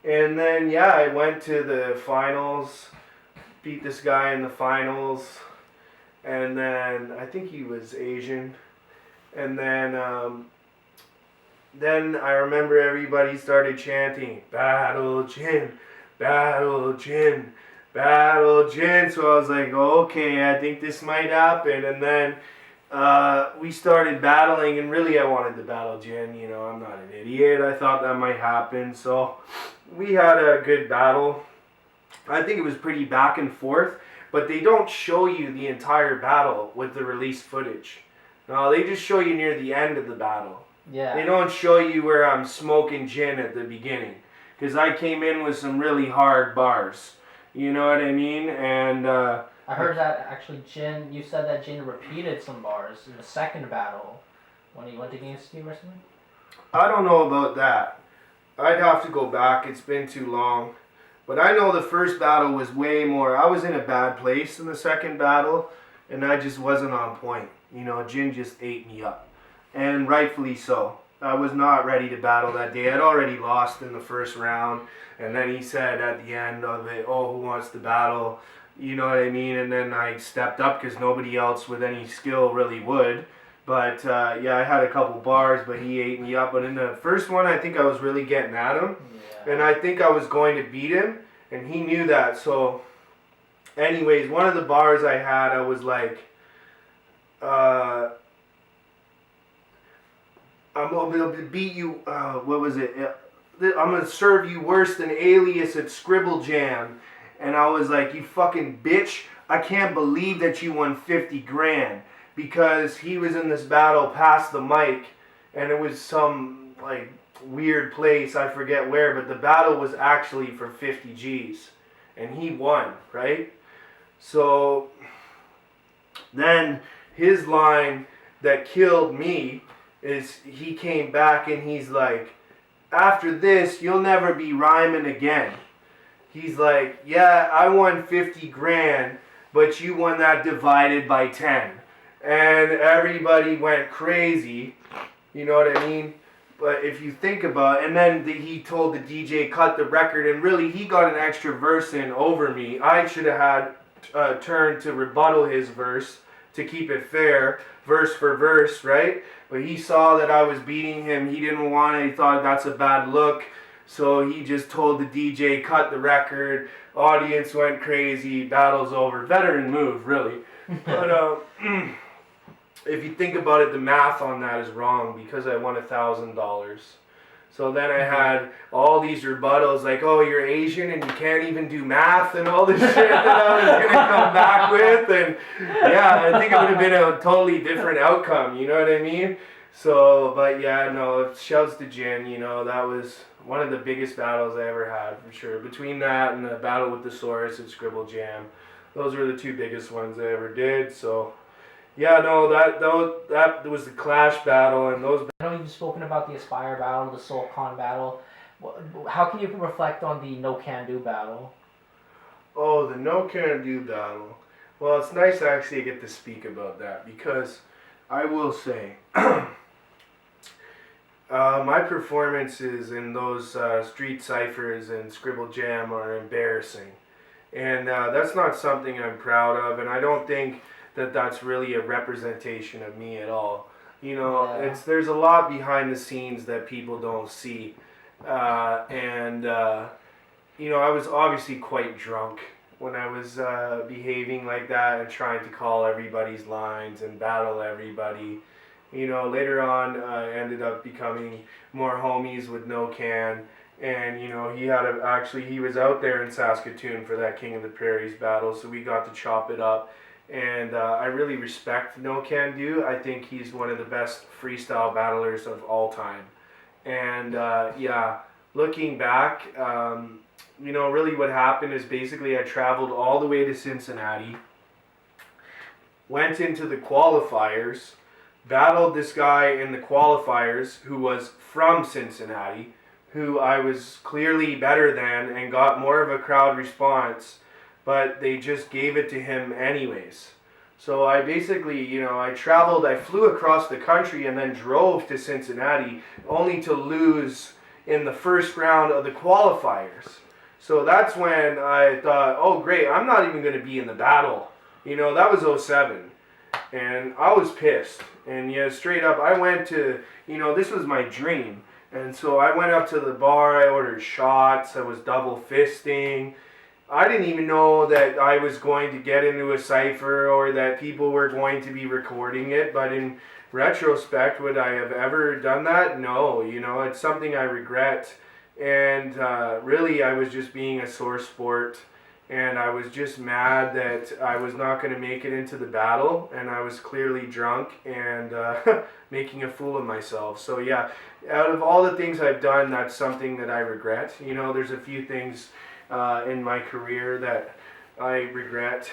And then, yeah, I went to the finals, beat this guy in the finals, and then I think he was Asian. And then I remember everybody started chanting, Battle Jin, Battle Jin, Battle Jin. So I was like, okay, I think this might happen. And then we started battling, and really I wanted to battle Jin. You know, I'm not an idiot. I thought that might happen. So we had a good battle. I think it was pretty back and forth, but they don't show you the entire battle with the released footage. No, they just show you near the end of the battle. Yeah. They don't show you where I'm smoking Jin at the beginning, because I came in with some really hard bars. You know what I mean? And I heard that actually Jin, you said that Jin repeated some bars in the second battle when he went against you or something? I don't know about that. I'd have to go back. It's been too long. But I know the first battle was way more. I was in a bad place in the second battle, and I just wasn't on point. You know, Jin just ate me up. And rightfully so. I was not ready to battle that day. I'd already lost in the first round. And then he said at the end of it, oh, who wants to battle? You know what I mean? And then I stepped up because nobody else with any skill really would. But yeah, I had a couple bars, but he ate me up. But in the first one, I think I was really getting at him. Yeah. And I think I was going to beat him. And he knew that. So anyways, one of the bars I had, I was like, I'm going to beat you, what was it? I'm going to serve you worse than Alias at Scribble Jam. And I was like, you fucking bitch, I can't believe that you won 50 grand. Because he was in this battle past the mic, and it was some, like, weird place, I forget where, but the battle was actually for 50 G's. And he won, right? So, then his line that killed me is he came back and he's like, after this, you'll never be rhyming again. He's like, yeah, I won 50 grand, but you won that divided by 10. And everybody went crazy, you know what I mean? But if you think about it, and then he told the DJ cut the record, and really he got an extra verse in over me. I should have had a turn to rebuttal his verse to keep it fair, verse for verse, right? But he saw that I was beating him. He didn't want it. He thought that's a bad look. So he just told the DJ, cut the record. Audience went crazy. Battle's over. Veteran move, really. But if you think about it, the math on that is wrong because I won $1,000. So then I had all these rebuttals like, oh, you're Asian and you can't even do math and all this shit that I was going to come back with. And yeah, I think it would have been a totally different outcome, you know what I mean? So, but yeah, no, shouts to Jin, you know, that was one of the biggest battles I ever had for sure. Between that and the battle with the Saurus at Scribble Jam, those were the two biggest ones I ever did, so... Yeah, no, that was the Clash battle, and those... I know you've spoken about the Aspire battle, the Soul Con battle. How can you reflect on the No Can Do battle? Oh, the No Can Do battle. Well, it's nice actually to get to speak about that, because I will say, my performances in those street ciphers and Scribble Jam are embarrassing. And that's not something I'm proud of, and I don't think that's really a representation of me at all. You know, yeah. There's a lot behind the scenes that people don't see. You know, I was obviously quite drunk when I was behaving like that and trying to call everybody's lines and battle everybody. You know, later on, I ended up becoming more homies with No Can. And, you know, he was out there in Saskatoon for that King of the Prairies battle, so we got to chop it up. And I really respect No Can Do. I think he's one of the best freestyle battlers of all time. And yeah, looking back, you know, really what happened is basically I traveled all the way to Cincinnati, went into the qualifiers, battled this guy in the qualifiers who was from Cincinnati, who I was clearly better than and got more of a crowd response, but they just gave it to him anyways. So I basically, you know, I flew across the country and then drove to Cincinnati only to lose in the first round of the qualifiers. So that's when I thought, oh great, I'm not even going to be in the battle. You know, that was '07. And I was pissed. And yeah, straight up, I went to, you know, this was my dream. And so I went up to the bar, I ordered shots, I was double fisting. I didn't even know that I was going to get into a cipher or that people were going to be recording it. But in retrospect, would I have ever done that? No, you know, it's something I regret. And really, I was just being a sore sport. And I was just mad that I was not going to make it into the battle. And I was clearly drunk and making a fool of myself. So yeah, out of all the things I've done, that's something that I regret. You know, there's a few things in my career that I regret.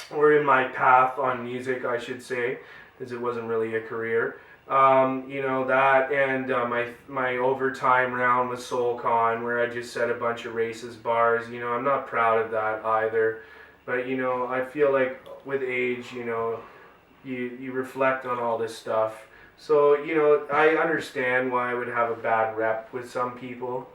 Or in my path on music, I should say, because it wasn't really a career. You know, that and my overtime round with SoulCon where I just set a bunch of racist bars. You know, I'm not proud of that either. But, you know, I feel like with age, you know, you reflect on all this stuff. So, you know, I understand why I would have a bad rep with some people.